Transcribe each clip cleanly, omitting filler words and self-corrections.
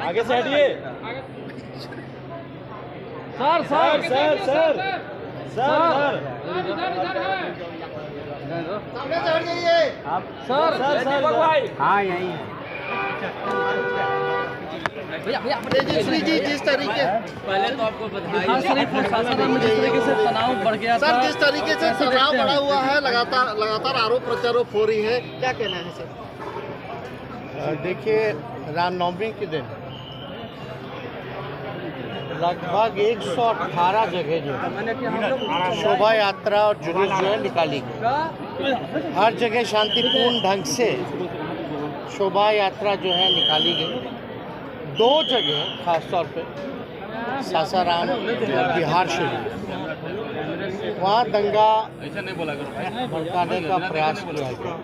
आगे से हटिए sir sir sir sir sir सामने से हट जाइए आप सर सर सर भाई हाँ यही है तेजस्वी जी जिस तरीके पहले तो आपको हाँ सर, सासाराम में जिस तरीके से तनाव बढ़ गया था, सर जिस तरीके से तनाव बढ़ा हुआ है, लगातार आरोप प्रत्यारोप हो रही है, क्या कहना है सर? देखिए, रामनवमी के दिन लगभग 118 जगह जो है शोभा यात्रा और जुलूस जो है निकाली गई। हर जगह शांतिपूर्ण ढंग से शोभा यात्रा जो है निकाली गई। 2 जगह खास तौर पे सासाराम बिहार शरीफ वहाँ दंगा भड़काने का प्रयास किया गया।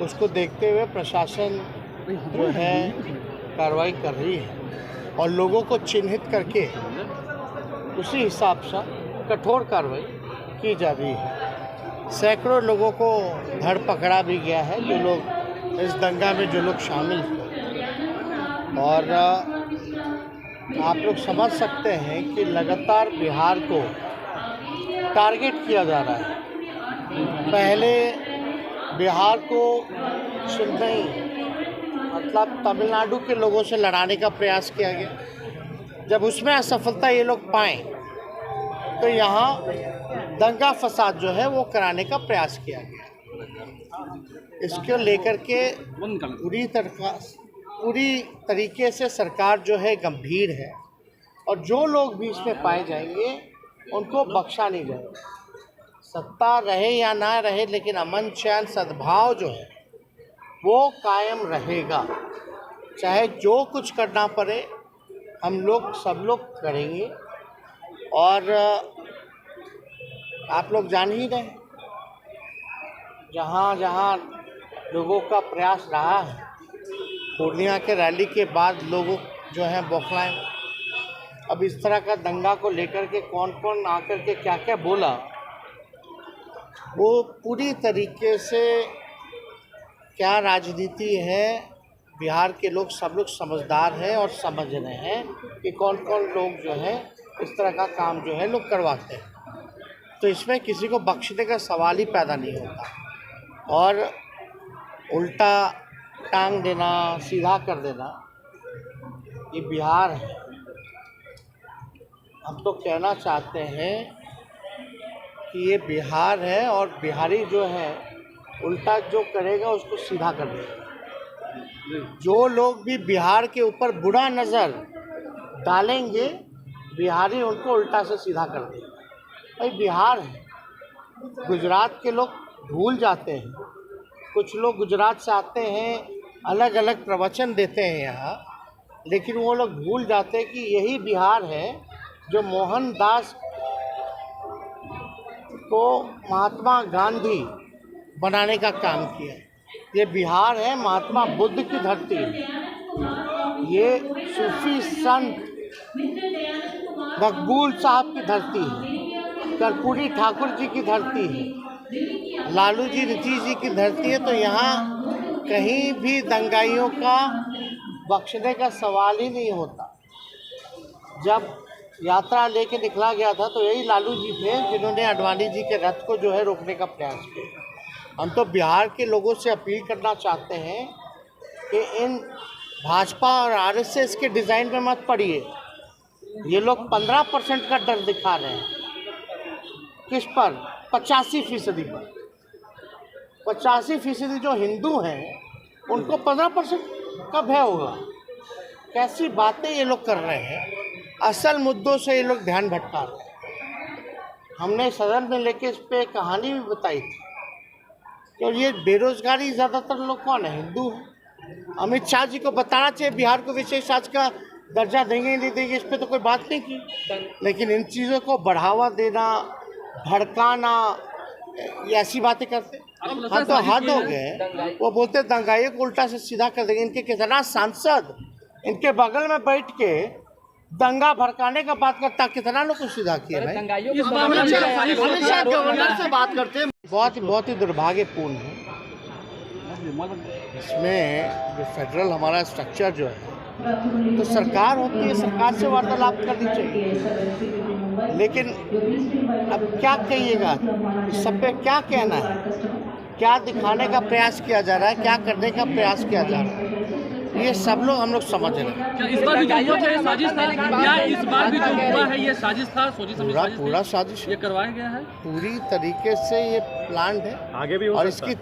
उसको देखते हुए प्रशासन जो है कार्रवाई कर रही है और लोगों को चिन्हित करके उसी हिसाब से कठोर कार्रवाई की जा रही है। सैकड़ों लोगों को धर पकड़ा भी गया है, जो लोग इस दंगा में जो लोग शामिल थे। और आप लोग समझ सकते हैं कि लगातार बिहार को टारगेट किया जा रहा है। पहले बिहार को सिर्फ नहीं, मतलब तमिलनाडु के लोगों से लड़ाने का प्रयास किया गया। जब उसमें असफलता ये लोग पाएं तो यहाँ दंगा फसाद जो है वो कराने का प्रयास किया गया। इसको लेकर के पूरी तरीके से सरकार जो है गंभीर है और जो लोग भी इसमें पाए जाएंगे उनको बख्शा नहीं जाएगा। सत्ता रहे या ना रहे, लेकिन अमन चैन सद्भाव जो है वो कायम रहेगा। चाहे जो कुछ करना पड़े हम लोग सब लोग करेंगे। और आप लोग जान ही रहे, जहाँ जहाँ लोगों का प्रयास रहा है, पूर्णिया के रैली के बाद लोग जो हैं बौखलाए। अब इस तरह का दंगा को लेकर के कौन कौन आकर के क्या क्या बोला, वो पूरी तरीके से क्या राजनीति है। बिहार के लोग सब लोग समझदार हैं और समझ रहे हैं कि कौन कौन लोग जो है इस तरह का काम जो है लोग करवाते हैं। तो इसमें किसी को बख्शने का सवाल ही पैदा नहीं होता और उल्टा टांग देना, सीधा कर देना, ये बिहार है। हम तो कहना चाहते हैं कि ये बिहार है और बिहारी जो है उल्टा जो करेगा उसको सीधा कर देगा। जो लोग भी बिहार के ऊपर बुरा नज़र डालेंगे, बिहारी उनको उल्टा से सीधा कर देगा। भाई बिहार है, गुजरात के लोग भूल जाते हैं। कुछ लोग गुजरात से आते हैं, अलग अलग प्रवचन देते हैं यहाँ, लेकिन वो लोग भूल जाते हैं कि यही बिहार है जो मोहनदास को महात्मा गांधी बनाने का काम किया। ये बिहार है महात्मा बुद्ध की धरती है, ये सूफी संत मकबूल साहब की धरती है, कर्पूरी ठाकुर जी की धरती है, लालू जी ऋषि जी की धरती है। तो यहाँ कहीं भी दंगाइयों का बख्शने का सवाल ही नहीं होता। जब यात्रा लेके निकला गया था तो यही लालू जी थे जिन्होंने अडवाणी जी के रथ को जो है रोकने का प्रयास किया। हम तो बिहार के लोगों से अपील करना चाहते हैं कि इन भाजपा और आरएसएस के डिज़ाइन में मत पड़िए। ये लोग 15% का डर दिखा रहे हैं। किस पर? 85% पर। 85% जो हिंदू हैं उनको 15% का भय होगा। कैसी बातें ये लोग कर रहे हैं। असल मुद्दों से ये लोग ध्यान भटका रहे हैं। हमने सदन में लेके इस पर कहानी भी बताई थी कि ये बेरोजगारी ज़्यादातर लोग कौन है? हिंदू हैं। अमित शाह जी को बताना चाहिए बिहार को विशेष राज्य का दर्जा देंगे नहीं देंगे, इस पर तो कोई बात नहीं की। लेकिन इन चीज़ों को बढ़ावा देना, भड़काना, ये ऐसी बातें करते हाँ तो हद हो गए। वो बोलते दंगाइयों को उल्टा से सीधा कर देंगे। इनके कितना सांसद इनके बगल में बैठ के दंगा भड़काने का बात करता, कितना लोग को सीधा किया भाई। गवर्नर से बात करते हैं। बहुत ही दुर्भाग्यपूर्ण है। इसमें जो फेडरल हमारा स्ट्रक्चर जो है तो सरकार होती है, सरकार से वार्तालाप करनी चाहिए। लेकिन अब क्या कहिएगा, सब पे क्या कहना है, क्या दिखाने का प्रयास किया जा रहा है, क्या करने का प्रयास किया जा रहा है, ये सब लोग हम लोग समझ रहे हैं। क्या इस बार भी जो हुआ है साजिश था? क्या इस बार भी जो हुआ है ये साजिश था? सोची समझी साजिश थी? पूरा साजिश ये करवाया गया है, पूरी तरीके से ये प्लान है, आगे भी हो और सकता इसकी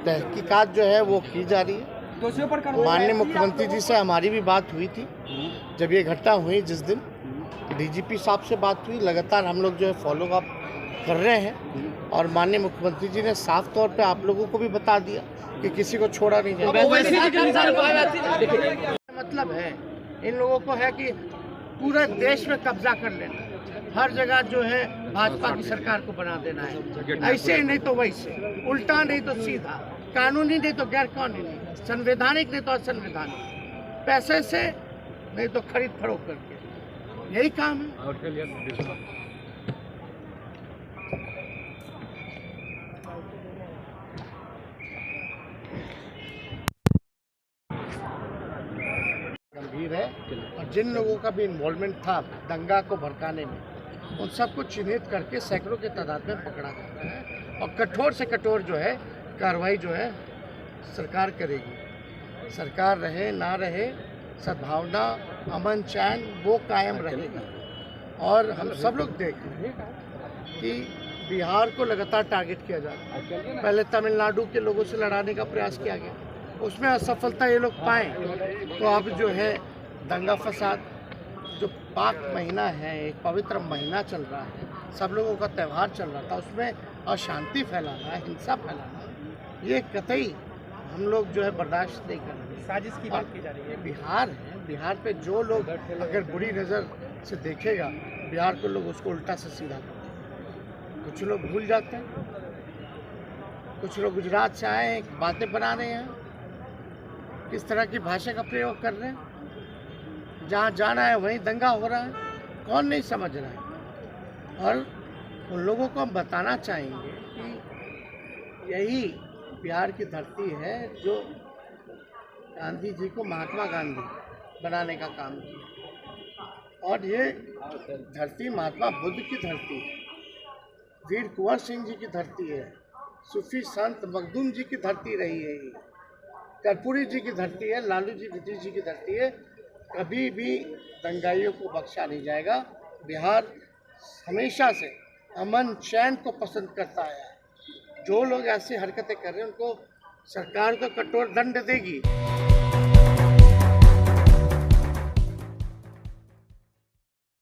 तहकीकात जो है वो की जा रही है। माननीय मुख्यमंत्री जी से हमारी भी बात हुई थी जब ये घटना हुई, जिस दिन डीजीपी साहब से बात हुई। लगातार हम लोग जो है फॉलो अप कर रहे हैं, और माननीय मुख्यमंत्री जी ने साफ तौर पे आप लोगों को भी बता दिया कि किसी को छोड़ा नहीं जाएगा। मतलब है इन लोगों को है कि पूरे देश में कब्जा कर लेना, हर जगह जो है भाजपा की सरकार को बना देना है, ऐसे ही नहीं तो वैसे, उल्टा नहीं तो सीधा, कानूनी नहीं तो गैर कानूनी, संवैधानिक नहीं तो असंवैधानिक, पैसे से नहीं तो खरीद फरोख्त करके, यही काम है। गंभीर है, और जिन लोगों का भी इन्वॉल्वमेंट था दंगा को भड़काने में, उन सबको चिन्हित करके सैकड़ों के तादाद में पकड़ा जाता है, और कठोर से कठोर जो है कार्रवाई जो है सरकार करेगी। सरकार रहे ना रहे, सद्भावना, अमन चैन वो कायम रहेगा। और हम सब लोग देख रहे हैं कि बिहार को लगातार टारगेट किया जा रहा है। पहले तमिलनाडु के लोगों से लड़ाने का प्रयास किया गया, उसमें असफलता ये लोग पाए, तो अब जो है दंगा फसाद, जो पाक महीना है, एक पवित्र महीना चल रहा है, सब लोगों का त्यौहार चल रहा था, उसमें अशांति फैलाना, हिंसा फैलाना, ये कतई हम लोग जो है बर्दाश्त नहीं कर रहे। साजिश की बात की जा रही है। बिहार है, बिहार पे जो लोग अगर बुरी नज़र से देखेगा बिहार को, लोग उसको उल्टा से सीधा करते हैं। कुछ लोग भूल जाते हैं, कुछ लोग गुजरात से आए हैं, बातें बना रहे हैं, किस तरह की भाषा का प्रयोग कर रहे हैं, जहाँ जाना है वहीं दंगा हो रहा है, कौन नहीं समझ रहा है। और उन लोगों को हम बताना चाहेंगे कि यही बिहार की धरती है जो गांधी जी को महात्मा गांधी बनाने का काम किया, और ये धरती महात्मा बुद्ध की धरती है, वीर कुंवर सिंह जी की धरती है, सूफी संत मखदूम जी की धरती रही है, ये कर्पूरी जी की धरती है, लालू जी नीतीश जी की धरती है। कभी भी दंगाइयों को बख्शा नहीं जाएगा। बिहार हमेशा से अमन चैन को पसंद करता है। जो लोग ऐसी हरकतें कर रहे हैं उनको सरकार को कठोर दंड देगी।